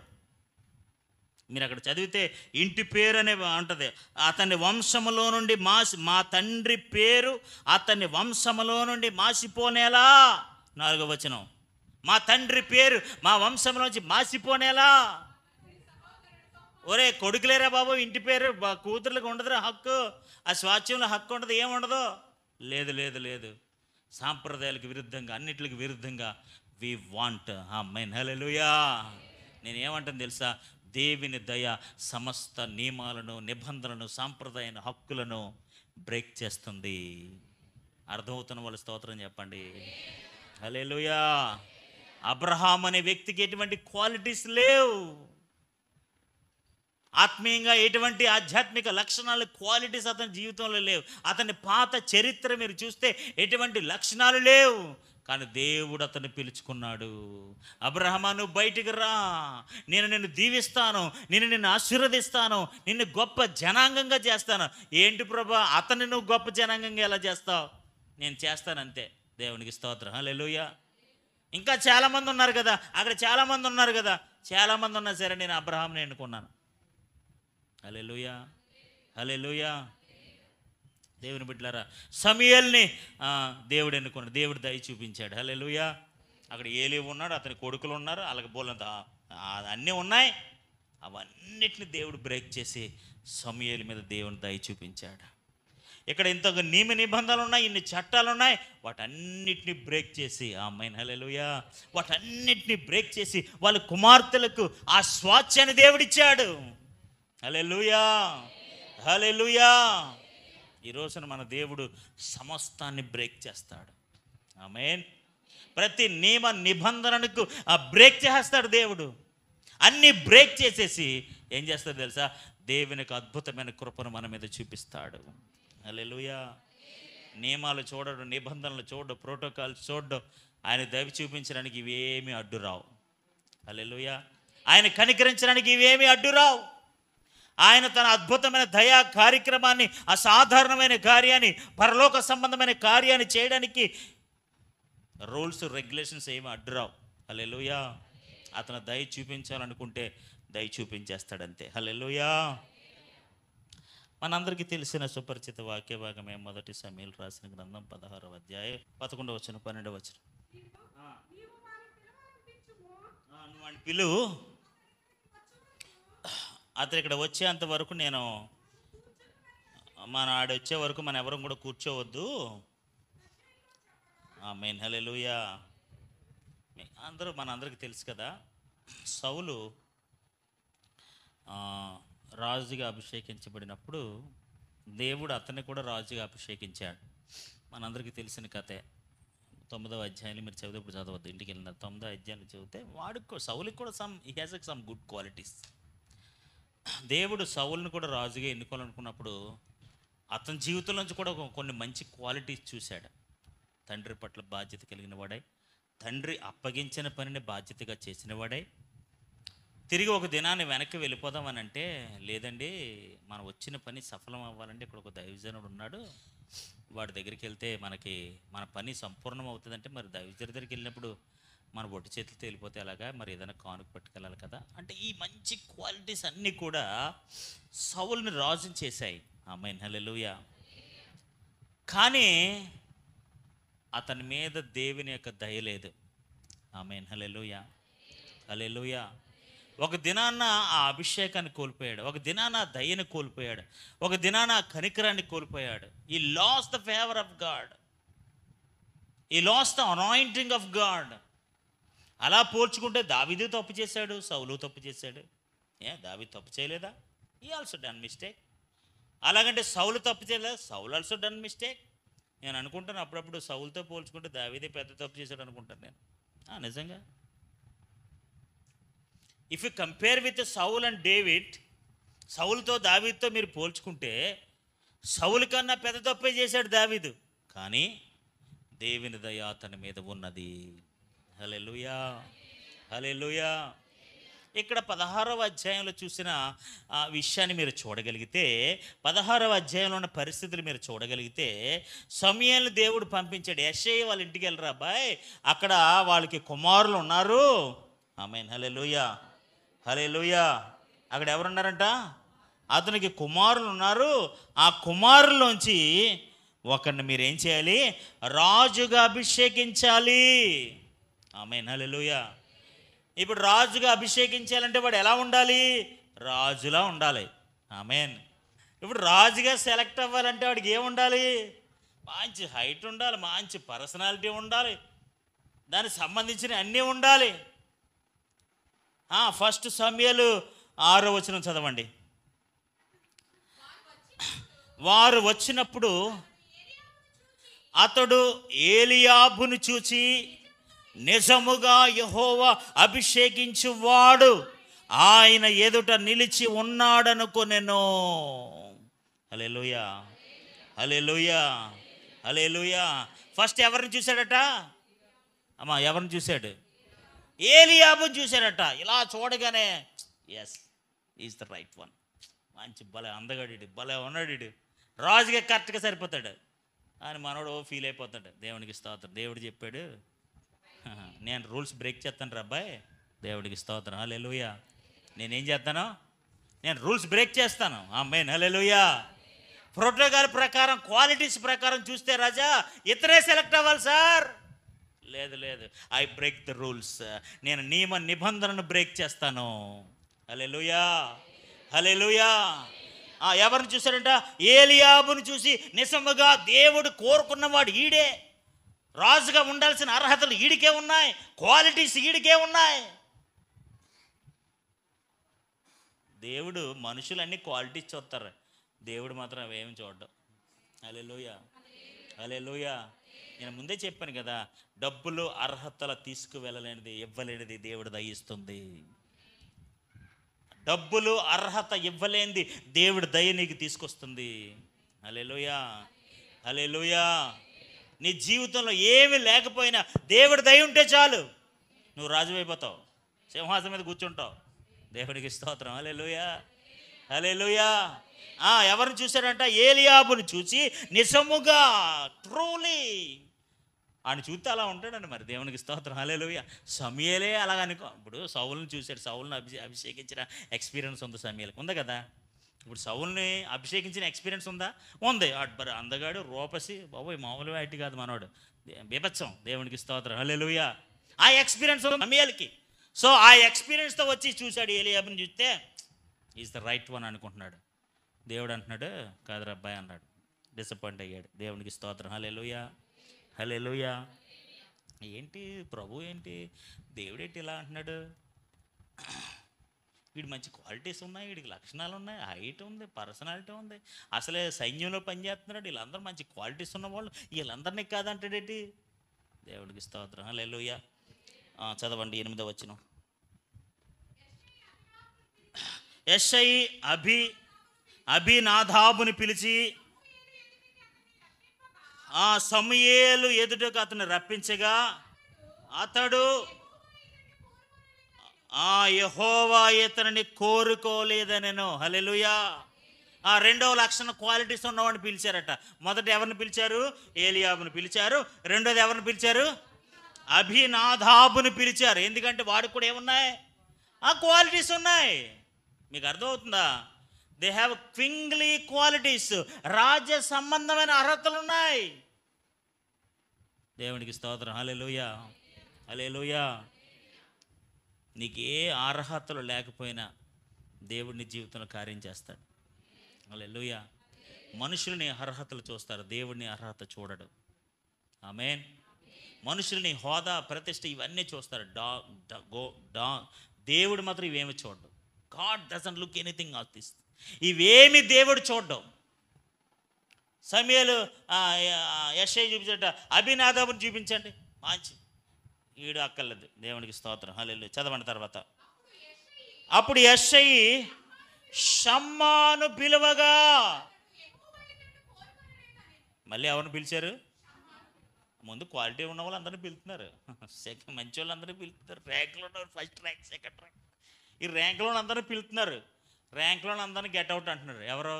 మీరు అక్కడ చదివితే ఇంటి పేరు అనే ఉంటుంది. అతని వంశములో నుండి మా తండ్రి పేరు అతని వంశములో నుండి మాసిపోనేలా. 4వ వచనం, మా తండ్రి పేరు మా వంశంలోంచి మాసిపోనేలా. ఒరే కొడుకులేరా బాబు, ఇంటి పేరు కూతుర్లకు ఉండదురా హక్కు, ఆ స్వాచ్ఛంలో హక్కు ఉండదు, ఏముండదు. లేదు లేదు లేదు, సాంప్రదాయాలకు విరుద్ధంగా, అన్నిటికి విరుద్ధంగా వి వాంట్. ఆమేన్, హల్లెలూయా. నేనేమంటాను తెలుసా? దేవుని దయ సమస్త నియమాలను, నిబంధనలను, సాంప్రదాయ హక్కులను బ్రేక్ చేస్తుంది. అర్థమవుతున్న వాళ్ళు స్తోత్రం చెప్పండి. హల్లెలూయా. అబ్రహాం అనే వ్యక్తికి ఎటువంటి క్వాలిటీస్ లేవు, ఆత్మీయంగా ఎటువంటి ఆధ్యాత్మిక లక్షణాలు, క్వాలిటీస్ అతని జీవితంలో లేవు. అతని పాత చరిత్ర మీరు చూస్తే ఎటువంటి లక్షణాలు లేవు, కానీ దేవుడు అతన్ని పిలుచుకున్నాడు. అబ్రహమా, నువ్వు బయటికి రా, నేను నిన్ను దీవిస్తాను, నిన్ను ఆశీర్వదిస్తాను, నిన్ను గొప్ప జనాంగంగా చేస్తాను. ఏంటి ప్రభా, అతన్ని నువ్వు గొప్ప జనాంగంగా ఎలా చేస్తావు? నేను చేస్తానంతే. దేవునికి స్తోత్రం, హల్లెలూయా. ఇంకా చాలామంది ఉన్నారు కదా, అక్కడ చాలామంది ఉన్నారు కదా, చాలామంది ఉన్నా సరే నేను అబ్రహాంని ఎన్నుకున్నాను. హల్లెలూయా, హల్లెలూయా. దేవుని బిడ్డలారా, సమూయేలుని దేవుడు ఎన్నుకున్నాడు, దేవుడు దయ చూపించాడు. హల్లెలూయా. అక్కడ ఏలీ ఉన్నాడు, అతని కొడుకులు ఉన్నారు, అలాగే బోలంత అన్నీ ఉన్నాయి. అవన్నిటిని దేవుడు బ్రేక్ చేసి సమూయేలు మీద దేవుని దయ చూపించాడు. ఇక్కడ ఇంత నియమ నిబంధనలు ఉన్నాయి, ఇన్ని చట్టాలు ఉన్నాయి, వాటన్నిటిని బ్రేక్ చేసి, ఆమేన్ హల్లెలూయా, వాటన్నిటిని బ్రేక్ చేసి వాళ్ళ కుమార్తెలకు ఆ స్వాస్థ్యాన్ని దేవుడిచ్చాడు. హల్లెలూయా, హల్లెలూయా. ఈ రోజున మన దేవుడు సమస్తాన్ని బ్రేక్ చేస్తాడు. ఆమేన్. ప్రతి నియమ నిబంధనకు బ్రేక్ చేస్తాడు దేవుడు. అన్నీ బ్రేక్ చేసేసి ఏం చేస్తాడు తెలుసా? దేవునికి అద్భుతమైన కృపను మన మీద చూపిస్తాడు. హల్లెలూయా. నియమాలు చూడడు, నిబంధనలు చూడడు, ప్రోటోకాల్స్ చూడడు. ఆయన దయ చూపించడానికి ఇవేమీ అడ్డురావు. హల్లెలూయా. ఆయన కనికరించడానికి ఇవేమీ అడ్డురావు. ఆయన తన అద్భుతమైన దయా కార్యక్రమాన్ని, అసాధారణమైన కార్యాన్ని, పరలోక సంబంధమైన కార్యాన్ని చేయడానికి రూల్స్ రెగ్యులేషన్స్ ఏమి అడ్డురావు. హల్లెలూయా. అతను దయ చూపించాలనుకుంటే దయ చూపించేస్తాడంతే. హల్లెలూయా. మనందరికీ తెలిసిన సుపరిచిత వాక్య భాగమే మొదటి సమూయేలు రాసిన గ్రంథం 16వ అధ్యాయం 11వ వచనం 12వ వచనం. వాడిని పిలువు, అతను ఇక్కడ వచ్చేంత వరకు నేను మన ఆడ వచ్చే వరకు మన ఎవరం కూడా కూర్చోవద్దు. ఆమేన్ హల్లెలూయా. మనందరికీ తెలుసు కదా, సౌలు రాజుగా అభిషేకించబడినప్పుడు దేవుడు అతన్ని కూడా రాజుగా అభిషేకించాడు. మనందరికీ తెలిసిన కథే. 9వ అధ్యాయాన్ని మీరు చదివితే, ఇప్పుడు చదవద్దు, ఇంటికి వెళ్ళిన 9వ అధ్యాయాన్ని చదివితే సౌలుకి కూడా he has some good qualities. దేవుడు సౌలుని కూడా రాజుగా ఎన్నుకోవాలనుకున్నప్పుడు అతని జీవితం నుంచి కూడా కొన్ని మంచి క్వాలిటీస్ చూశాడు. తండ్రి పట్ల బాధ్యత కలిగిన వాడై, తండ్రి అప్పగించిన పనిని బాధ్యతగా చేసిన వాడై, తిరిగి ఒక దినాన్ని వెనక్కి వెళ్ళిపోదామని అంటే, లేదండి మనం వచ్చిన పని సఫలం అవ్వాలంటే ఇక్కడ ఒక దైవజనుడు ఉన్నాడు, వాడి దగ్గరికి వెళ్తే మన పని సంపూర్ణం అవుతుందంటే, మరి దైవజనుడి దగ్గరికి వెళ్ళినప్పుడు మన బొట్టు చేతులతో వెళ్ళిపోతే అలాగా, మరి ఏదైనా కానుక పట్టుకెళ్ళాలి కదా అంటే, ఈ మంచి క్వాలిటీస్ అన్నీ కూడా సౌలుని రాజుని చేశాయి. ఆమేన్ హల్లెలూయా. కానీ అతని మీద దేవుని యొక్క దయ లేదు. ఆమేన్ హల్లెలూయా, హల్లెలూయా. ఒక దినాన ఆ అభిషేకాన్ని కోల్పోయాడు, ఒక దినాన ఆ దయని కోల్పోయాడు, ఒక దినాన ఆ కనికరాన్ని కోల్పోయాడు. He lost the favour of God, he lost the anointing of God. అలా పోల్చుకుంటే దావీదు తప్పు చేశాడు, సౌలు తప్పు చేశాడు. దావీదు తప్పు చేయలేదా? ఈ ఆల్సో డన్ మిస్టేక్. అలాగంటే సౌలు తప్పు చేయలేదా? సౌలు ఆల్సో డన్ మిస్టేక్. నేను అనుకుంటాను అప్పుడప్పుడు సౌలుతో పోల్చుకుంటే దావీదే పెద్ద తప్పు చేశాడు అనుకుంటాను నేను. నిజంగా if you compare with Saul and David, సౌలుతో దావీదుతో మీరు పోల్చుకుంటే సౌలు కన్నా పెద్ద తప్పే చేశాడు దావీదు. కానీ దేవుని దయ అతని మీద ఉన్నది. హల్లెలూయా, హల్లెలూయా. ఇక్కడ 16వ అధ్యాయంలో చూసిన విషయాన్ని మీరు చూడగలిగితే, 16వ అధ్యాయంలో ఉన్న పరిస్థితులు మీరు చూడగలిగితే, సమూయేలుని దేవుడు పంపించాడు. యెషయా వాళ్ళ ఇంటికి వెళ్ళరా అబ్బాయి, అక్కడ వాళ్ళకి కుమారులు ఉన్నారు. ఆమేన్ హల్లెలూయా, హల్లెలూయా. అక్కడ ఎవరున్నారంట? అతనికి కుమారులు ఉన్నారు. ఆ కుమారుల్లోంచి ఒకరిని మీరు ఏం చేయాలి? రాజుగా అభిషేకించాలి. ఆమేన్ హల్లెలూయా. ఇప్పుడు రాజుగా అభిషేకించాలంటే వాడు ఎలా ఉండాలి? రాజులా ఉండాలి. ఆమేన్. ఇప్పుడు రాజుగా సెలెక్ట్ అవ్వాలంటే వాడికి ఏముండాలి? మంచి హైట్ ఉండాలి, మంచి పర్సనాలిటీ ఉండాలి, దానికి సంబంధించిన అన్నీ ఉండాలి. ఫస్ట్ సమూయేలు 6వ వచనం చదవండి. వారు వచ్చినప్పుడు అతడు ఏలీయాబును చూచి, నిజముగా యెహోవా అభిషేకించువాడు ఆయన ఎదుట నిలిచి ఉన్నాడనుకొనెను. హల్లెలూయా, హల్లెలూయా, హల్లెలూయా. ఫస్ట్ ఎవరిని చూశాడట? ఎవరిని చూశాడు? ఏలీయాబుని చూశాడట. ఇలా చూడగానే yes, is the right one. మంచి భలే అందగాడు, భలే ఉన్నాడు, రాజుగా కరెక్ట్గా సరిపోతాడు అని మనోడు ఫీల్ అయిపోతాడు. దేవునికి స్తోత్రం. దేవుడు చెప్పాడు, నేను రూల్స్ బ్రేక్ చేస్తాను అబ్బాయి. దేవుడికి స్తోత్రం, హల్లెలూయా. నేనేం చేస్తాను? నేను రూల్స్ బ్రేక్ చేస్తాను. ఆమేన్, హల్లెలూయా. ప్రోటోకాల్ ప్రకారం, క్వాలిటీస్ ప్రకారం చూస్తే రాజా ఇతరే సెలెక్ట్ అవ్వాలి సార్. లేదు లేదు, ఐ బ్రేక్ ద రూల్స్. నేను నియమ నిబంధనను బ్రేక్ చేస్తాను. హల్లెలూయా, హల్లెలూయా. ఎవరిని చూశారంట? ఏలియాబును చూసి నిజముగా దేవుడు కోరుకున్నవాడు ఈడే, రాజుగా ఉండాల్సిన అర్హతలు ఈడికే ఉన్నాయి, క్వాలిటీస్ ఈడికే ఉన్నాయి. దేవుడు మనుషులన్నీ క్వాలిటీస్ చూస్తారు, దేవుడు మాత్రం అవేమి చూడడం. హల్లెలూయా, హల్లెలూయా. నేను ముందే చెప్పాను కదా, డబ్బులు అర్హతలు తీసుకువెళ్ళలేనిది, ఇవ్వలేనిది దేవుడు దయిస్తుంది. డబ్బులు అర్హత ఇవ్వలేనిది దేవుడు దయ నీకు తీసుకొస్తుంది. హల్లెలూయా, హల్లెలూయా. నీ జీవితంలో ఏమి లేకపోయినా దేవుడి దయ ఉంటే చాలు, నువ్వు రాజు అయిపోతావు, సింహాసనం మీద కూర్చుంటావు. దేవుడికి స్తోత్రం, హల్లెలూయా, హల్లెలూయా. ఎవరిని చూశాడంట? ఏలియాబుని చూసి నిజముగా, ట్రూలీ. ఆయన చూస్తే అలా ఉంటాడండి. మరి దేవునికి స్తోత్రం, హల్లెలూయా. సమూయేలే అలాగనుకో. ఇప్పుడు సౌలుని చూశాడు, సౌలుని అభిషేకించిన ఎక్స్పీరియన్స్ ఉంది సమూయేలుకి, ఉంది కదా. ఇప్పుడు సౌలుని అభిషేకించిన ఎక్స్పీరియన్స్ ఉందా? ఉంది. అందగాడు, రూపసి, బాబోయ్ మామూలు వాటి కాదు మనోడు, బీభత్సం. దేవునికి స్తోత్రం, హల్లెలూయా. ఆ ఎక్స్పీరియన్స్ సమూయేలుకి. సో ఆ ఎక్స్పీరియన్స్తో వచ్చి చూశాడు ఏలియాబుని. చూస్తే ఈజ్ ద రైట్ వన్ అనుకుంటున్నాడు. దేవుడు అంటున్నాడు కాదు అబ్బాయి అన్నాడు. డిసప్పాయింట్ అయ్యాడు. దేవునికి స్తోత్రం, హల్లెలూయా, హల్లెలూయా. ఏంటి ప్రభు, ఏంటి దేవుడు ఏంటి ఇలా అంటున్నాడు? వీడు మంచి క్వాలిటీస్ ఉన్నాయి, వీడికి లక్షణాలు ఉన్నాయి, హైట్ ఉంది, పర్సనాలిటీ ఉంది, అసలే సైన్యంలో పనిచేస్తున్నాడు, వీళ్ళందరూ మంచి క్వాలిటీస్ ఉన్నవాళ్ళు, వీళ్ళందరినీ కాదంటాడేంటి? దేవుడికి స్తోత్రం, హల్లెలూయా. చదవండి 8వ వచనం. యెషై అభినాదాబుని పిలిచి సమూయేలు ఎదుటకు అతను రప్పించగా అతడు యెహోవా ఇతనిని కోరుకోలేదనెను. హల్లెలూయా. రెండవ లక్షణ క్వాలిటీస్ ఉన్నవాడిని పిలిచారట. మొదట ఎవరిని పిలిచారు? ఏలియాబుని పిలిచారు. రెండోది ఎవరిని పిలిచారు? అభినాదాబుని పిలిచారు. ఎందుకంటే వాడికి కూడా ఏమున్నాయి? క్వాలిటీస్ ఉన్నాయి. మీకు అర్థమవుతుందా? దే హ్యావ్ క్వింగ్లీ క్వాలిటీస్, రాజ్య సంబంధమైన అర్హతలు ఉన్నాయి. దేవునికి స్తోత్రం, హల్లెలూయా, హల్లెలూయా. నీకు ఏ అర్హతలు లేకపోయినా దేవుడు నీ జీవితంలో కార్యం చేస్తాడు. హల్లెలూయా. మనుషులని అర్హతలు చూస్తారు, దేవుడిని అర్హత చూడడు. ఆమేన్. మనుషుల్ని హోదా, ప్రతిష్ట ఇవన్నీ చూస్తారు, దేవుడు మాత్రం ఇవేమి చూడడు. God doesn't look anything all this. ఇవేమి దేవుడు చూడడం. సమూయేలు యెషై చూపించట, అభినాదాబుని చూపించండి, మంచి ఈడు అక్కర్లేదు. దేవునికి స్తోత్రం, హల్లెలూయా. చదవండి తర్వాత. అప్పుడు యెషై షమ్మాను పిలువగా, మళ్ళీ ఎవరిని పిలిచారు? ముందు క్వాలిటీ ఉన్న వాళ్ళు అందరినీ పిలుతున్నారు, మంచి వాళ్ళు అందరినీ పిలుతున్నారు. ర్యాంకులో ఉన్నవారు ఫస్ట్ ర్యాంక్, సెకండ్ ర్యాంక్, ఈ ర్యాంకులో అందరినీ పిలుతున్నారు. ర్యాంకులో అందరినీ గెట్ అవుట్ అంటున్నారు. ఎవరో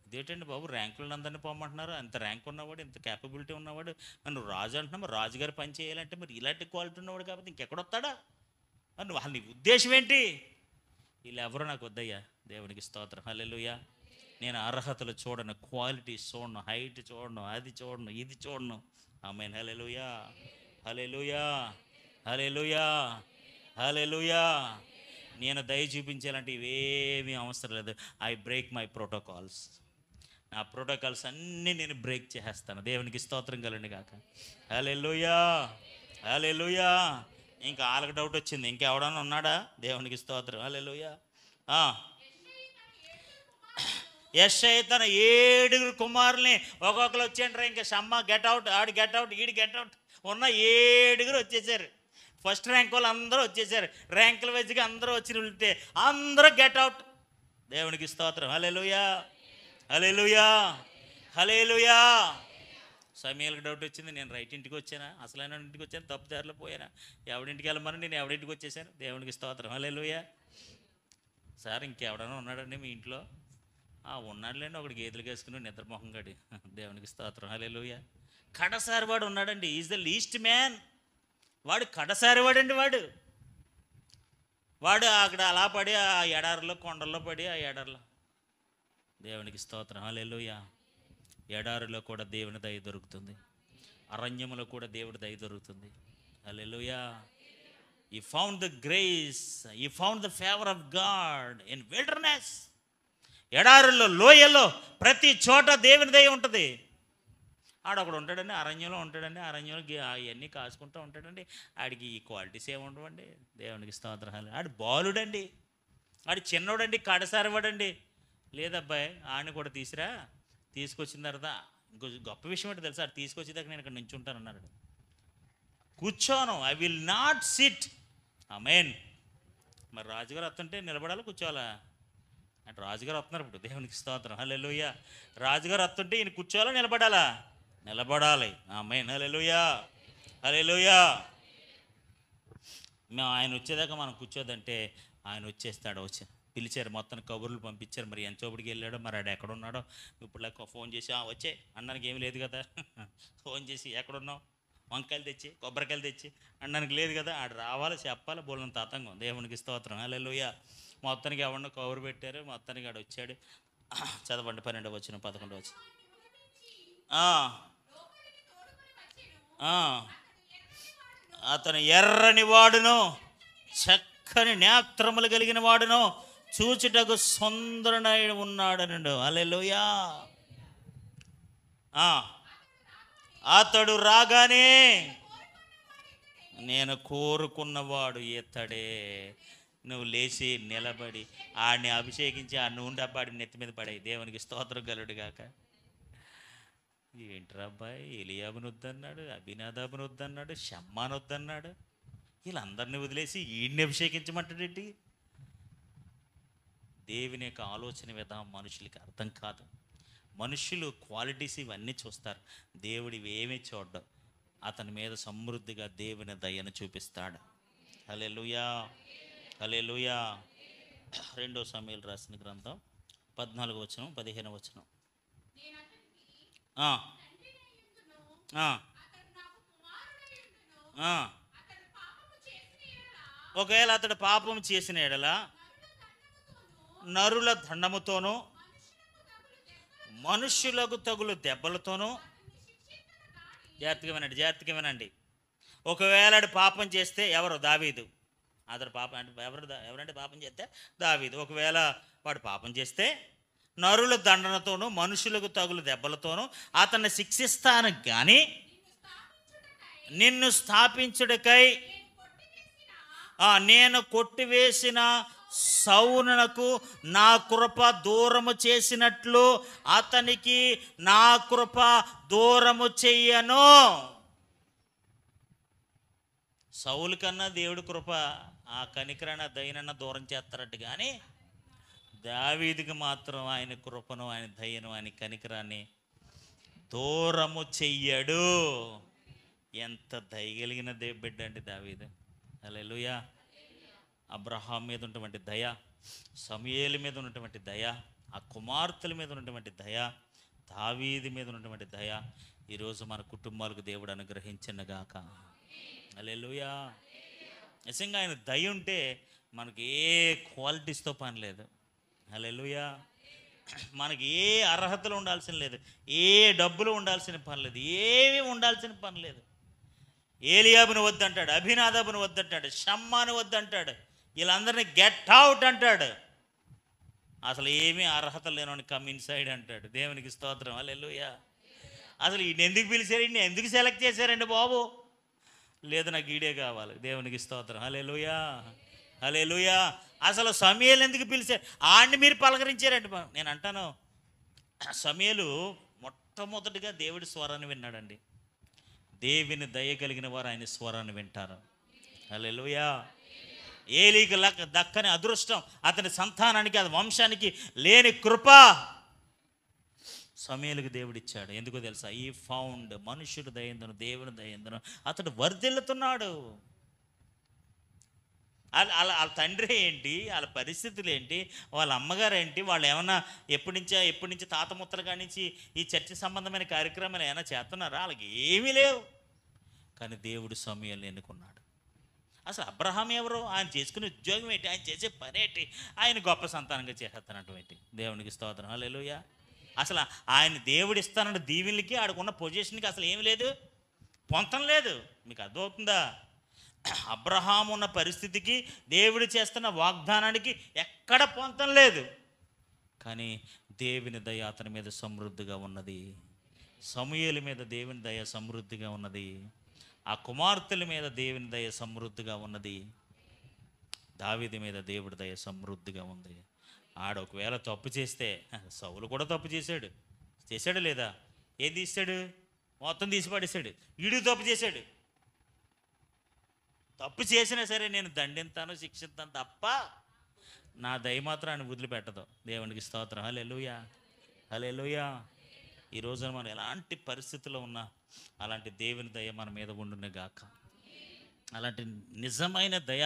ఇదేంటండి బాబు, ర్యాంకులను అందరినీ పోమంటున్నారు, అంత ర్యాంక్ ఉన్నవాడు, ఇంత క్యాపబిలిటీ ఉన్నవాడు, నన్ను రాజు అంటున్నావు, రాజుగారు పని చేయాలంటే మరి ఇలాంటి క్వాలిటీ ఉన్నవాడు కాబట్టి ఇంకెక్కడొస్తాడా? మరి వాళ్ళ నీ ఉద్దేశం ఏంటి? వీళ్ళు ఎవరో నాకు వద్దయ్యా. దేవునికి స్తోత్రం, హల్లెలూయా. నేను అర్హతలు చూడను, క్వాలిటీ చూడను, హైట్ చూడను, అది చూడను, ఇది చూడను. ఆమేన్, హల్లెలూయా, హల్లెలూయా, హల్లెలూయా, హల్లెలూయా. నేను దయ చూపించాలంటే ఇవేమీ అవసరం లేదు. I break my protocols. నా ప్రోటోకాల్స్ అన్నీ నేను బ్రేక్ చేసేస్తాను. దేవునికి స్తోత్రం కలండి కాక. హల్లెలూయా, హల్లెలూయా. ఇంకా వాళ్ళకి డౌట్ వచ్చింది, ఇంకెవడన్నా ఉన్నాడా? దేవునికి స్తోత్రం, హల్లెలూయా. యెషై తన 7 కుమారుల్ని ఒక్కొక్కరు వచ్చేంటారు. ఇంకా షమ్మా గెట్ అవుట్, ఆడు గెట్ అవుట్, ఈడు గెట్ అవుట్, ఉన్న 7 వచ్చేసారు. ఫస్ట్ ర్యాంక్ వాళ్ళు అందరూ వచ్చేసారు. ర్యాంకుల వైజ్గా అందరూ వచ్చి వెళ్తే అందరూ గెట్ అవుట్. దేవునికి స్తోత్రం, హల్లెలూయా, హల్లెలూయా, హల్లెలూయా. సమూయేలుకి డౌట్ వచ్చింది, నేను రైట్ ఇంటికి వచ్చానా, అసలైన ఇంటికి వచ్చాను, తప్పు దారిలో పోయానా, ఎవడింటికి వెళ్ళమని నేను ఎవడింటికి వచ్చేసాను. దేవునికి స్తోత్రం, హల్లెలూయా. సార్ ఇంకెవడన్నా ఉన్నాడండి మీ ఇంట్లో? ఉన్నాడులేండి, ఒకటి గేదెలు వేసుకుని నిద్రమోహం గడి. దేవునికి స్తోత్రం, హల్లెలూయా. కడసారి వాడు ఉన్నాడండి, ఈజ్ ద లీస్ట్ మ్యాన్. వాడు కడసారివాడండి. వాడు అక్కడ అలా పడి ఆ ఎడారిలో, కొండల్లో పడి ఆ ఎడారిలో, దేవునికి స్తోత్రం, హల్లెలూయా. ఎడారిలో కూడా దేవుని దయ దొరుకుతుంది, అరణ్యములో కూడా దేవుడి దయ దొరుకుతుంది. హల్లెలూయా. He found the grace, he found the favor of God in wilderness. ఎడారుల్లో, లోయల్లో, ప్రతి చోట దేవుని దయ ఉంటుంది. ఆడొకడు ఉంటాడండి, అరణ్యంలో ఉంటాడండి, అరణ్యంలో అవన్నీ కాసుకుంటూ ఉంటాడండి. ఆడికి ఈ క్వాలిటీస్ ఏమి ఉండవండి. దేవునికి స్తోత్రాలు. ఆడు బాలుడండి, ఆడు చిన్నోడండి, కడసారివాడండి. లేదబ్బాయి ఆడిని కూడా తీసుకొచ్చిన తర్వాత ఇంకో గొప్ప విషయం ఏంటో తెలుసా, ఆడు తీసుకొచ్చేదాకా నేను ఇక్కడ నుంచుంటాను అన్నాడు. కూర్చోను, ఐ విల్ నాట్ సిట్. ఆమేన్. మరి రాజుగారు వస్తుంటే నిలబడాలి, కూర్చోవాలా? అంటే రాజుగారు వస్తున్నారు ఇప్పుడు, దేవునికి స్తోత్రం, హల్లెలూయా. రాజుగారు వస్తుంటే ఈయన కూర్చోవాలా, నిలబడాలా? నిలబడాలి. ఆమేన్, హల్లెలూయా, హల్లెలూయా. మేము ఆయన వచ్చేదాకా మనం కూర్చోదంటే ఆయన వచ్చేస్తాడు. పిలిచారు, మొత్తం కబుర్లు పంపించారు. మరి ఎంచోబడికి వెళ్ళాడో, మరి ఆడు ఎక్కడున్నాడో. ఇప్పుడు ఫోన్ చేసి వచ్చే అన్నానికి ఏమి లేదు కదా, ఫోన్ చేసి ఎక్కడున్నావు, వంకాయలు తెచ్చి, కొబ్బరికాయలు తెచ్చి అన్నానికి లేదు కదా. ఆడు రావాలి, చెప్పాలి, బోళ్ళని తతంగం. దేవునికి స్తోత్రం, హల్లెలూయా. మొత్తానికి ఎవరినో కబురు పెట్టారు, మొత్తానికి ఆడు వచ్చాడు. చదవండి 12వ వచనం, 11వ వచనం. అతను ఎర్రని వాడును, చక్కని నేత్రములు కలిగిన వాడును, చూచుటకు సుందరుడై ఉన్నాడనండు. హల్లెలూయా. అతడు రాగానే నేను కోరుకున్నవాడు ఇతడే. నువ్వు లేచి నిలబడి ఆడిని అభిషేకించి ఆ నూనె డబ్బాడి నెత్తి మీద పడాయి. దేవునికి స్తోత్రం కలుగుగాక. ఏంట్రా అబ్బాయి, ఎలియాబుని వద్దన్నాడు, అభినాదాబుని వద్దన్నాడు, షమ్మాను వద్దన్నాడు, వీళ్ళందరినీ వదిలేసి ఈయన్ని అభిషేకించమంటాడేంటి? దేవుని యొక్క ఆలోచన విధానం మనుషులకి అర్థం కాదు. మనుషులు క్వాలిటీస్ ఇవన్నీ చూస్తారు, దేవుడు ఇవేమీ చూడడం. అతని మీద సమృద్ధిగా దేవుని దయను చూపిస్తాడు. హల్లెలూయా, హల్లెలూయా. 2 సమూయేలు రాసిన గ్రంథం 14వ వచనం, 15వ వచనం. ఒకవేళ అతడు పాపం చేసిన ఎడల నరుల దండముతోనూ మనుష్యులకు తగులు దెబ్బలతోనూ, జాగ్రత్తగా వినండి. ఒకవేళ పాపం చేస్తే, ఎవరు? దావీదు. అతడు పాపం అంటే ఎవరంటే పాపం చేస్తే దావీదు. ఒకవేళ వాడు పాపం చేస్తే నరుల దండనతోనూ మనుషులకు తగులు దెబ్బలతోనూ అతన్ని శిక్షిస్తాను, కానీ నిన్ను స్థాపించుటకై నేను కొట్టివేసిన సౌలునకు నా కృప దూరము చేసినట్లు అతనికి నా కృప దూరము చెయ్యను. సౌలు కన్నా దేవుడి కృప, ఆ కనికరణ దయనన్న దూరం చేస్తారట, కానీ దావీదుకి మాత్రం ఆయన కృపను, ఆయన దయను, ఆయన కనికరాన్ని దూరము చెయ్యడు. ఎంత దయగలిగిన బిడ్డ అండి దావీదు. హల్లెలూయా. అబ్రహాం మీద ఉన్నటువంటి దయ, సమూయేలు మీద ఉన్నటువంటి దయ, ఆ కుమార్తెల మీద ఉన్నటువంటి దయ, దావీదు మీద ఉన్నటువంటి దయ ఈరోజు మన కుటుంబాలకు దేవుడు అనుగ్రహించనుగాక. హల్లెలూయా. నిజంగా ఆయన దయ ఉంటే మనకి ఏ క్వాలిటీస్తో పని లేదు. హల్లెలూయా. మనకి ఏ అర్హతలు ఉండాల్సిన లేదు, ఏ డబ్బులు ఉండాల్సిన పని లేదు, ఏమీ ఉండాల్సిన పని లేదు. ఏలియాబుని వద్దంటాడు, అభినాదాబుని వద్దంటాడు, షమ్మాను వద్దంటాడు, వీళ్ళందరినీ గెట్ అవుట్ అంటాడు. అసలు ఏమీ అర్హత లేనని కమ్ ఇన్సైడ్ అంటాడు. దేవునికి స్తోత్రం, హల్లెలూయా. అసలు ఈయన ఎందుకు పిలిచారు, ఈయన ఎందుకు సెలెక్ట్ చేశారండి బాబు? లేదు, నాకు ఈడే కావాలి. దేవునికి స్తోత్రం, హల్లెలూయా, హల్లెలూయా. అసలు సమూయేలు ఎందుకు పిలిచారు? ఆడిని మీరు పలకరించారండి. నేను అంటాను, సమూయేలు మొట్టమొదటిగా దేవుడి స్వరాన్ని విన్నాడండి. దేవుని దయ కలిగిన వారు ఆయన స్వరాన్ని వింటారు. హల్లెలూయా. ఏలీకి దక్కని అదృష్టం, అతని సంతానానికి, అది వంశానికి లేని కృప సమూయేలుకి దేవుడిచ్చాడు. ఎందుకో తెలుసా? ఈ ఫౌండ్ మనుషుడు దయందును దేవుని దయందును అతడు వర్ధిల్లుతున్నాడు. వాళ్ళ తండ్రి ఏంటి, వాళ్ళ పరిస్థితులు ఏంటి, వాళ్ళ అమ్మగారు ఏంటి, వాళ్ళు ఏమన్నా ఎప్పటి నుంచి తాత ముత్తల కాడి నుంచి ఈ చర్చ సంబంధమైన కార్యక్రమాలు ఏమైనా చేస్తున్నారా? వాళ్ళకి ఏమీ లేవు. కానీ దేవుడు సమూయేలుని ఎన్నుకున్నాడు. అసలు అబ్రహాం ఎవరు? ఆయన చేసుకునే ఉద్యోగం ఏంటి? ఆయన చేసే పని ఏంటి? ఆయన గొప్ప సంతానంగా చేసేస్తానంటే దేవునికి స్తోత్రం, హల్లెలూయా. అసలు ఆయన దేవుడు ఇస్తానన్న దీవెనలకి ఆడుకున్న పొజిషన్కి అసలు ఏమి లేదు, పొంతం లేదు. మీకు అర్థమవుతుందా? అబ్రహాం ఉన్న పరిస్థితికి దేవుడు చేస్తున్న వాగ్దానానికి ఎక్కడ పొంతం లేదు. కానీ దేవుని దయ అతని మీద సమృద్ధిగా ఉన్నది. సమూయేలు మీద దేవుని దయ సమృద్ధిగా ఉన్నది. ఆ కుమార్తెల మీద దేవుని దయ సమృద్ధిగా ఉన్నది. దావీదు మీద దేవుడి దయ సమృద్ధిగా ఉంది. ఆడ ఒకవేళ తప్పు చేస్తే, సౌలు కూడా తప్పు చేశాడు లేదా? ఏం తీసాడు? మొత్తం తీసి పడేశాడు. ఈడు తప్పు చేశాడు. తప్పు చేసినా సరే నేను దండిస్తాను, శిక్షిస్తాను తప్ప నా దయ మాత్రం ఆయన వదిలిపెట్టదు. దేవునికి స్తోత్రం, హల్లెలూయా, హల్లెలూయా. ఈ రోజున మనం ఎలాంటి పరిస్థితుల్లో ఉన్నా అలాంటి దేవుని దయ మన మీద ఉండునే గాక. అలాంటి నిజమైన దయ,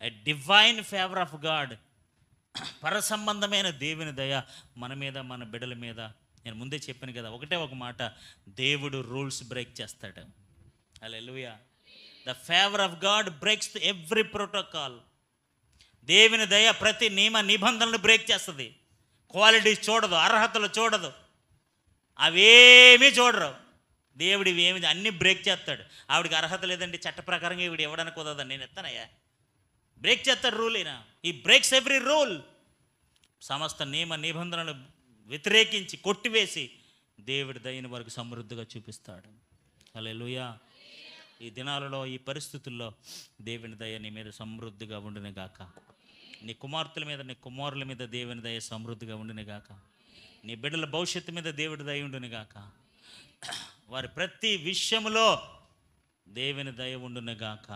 a divine favour of God, పరసంబంధమైన దేవుని దయ మన మీద, మన బిడ్డల మీద. నేను ముందే చెప్పాను కదా, ఒకటే ఒక మాట, దేవుడు రూల్స్ బ్రేక్ చేస్తాడు. Hallelujah. The favour of God breaks every protocol. దేవుని దయ ప్రతి నియమ నిబంధనలు బ్రేక్ చేస్తుంది. క్వాలిటీస్ చూడదు, అర్హతలు చూడదు, అవేమీ చూడరు. దేవుడు ఇవేమి అన్నీ బ్రేక్ చేస్తాడు. ఆవిడికి అర్హత లేదండి, చట్ట ప్రకారంగా ఇవిడు ఇవ్వడానికి కుదరదని నేను ఎత్తానయ్యా, బ్రేక్ చేస్తాడు రూల్. అయినా ఈ బ్రేక్స్ ఎవ్రీ రూల్. సమస్త నియమ నిబంధనలు వ్యతిరేకించి కొట్టివేసి దేవుడి దయని వరకు సమృద్ధిగా చూపిస్తాడు. హల్లెలూయా. ఈ దినాలలో, ఈ పరిస్థితుల్లో దేవుని దయ నీ మీద సమృద్ధిగా ఉండునే గాక. నీ కుమార్తెల మీద, నీ కుమారుల మీద దేవుని దయ సమృద్ధిగా ఉండునే గాక. నీ బిడ్డల భవిష్యత్తు మీద దేవుడి దయ ఉండునే గాక. వారి ప్రతి విషయంలో దేవుని దయ ఉండునే గాక.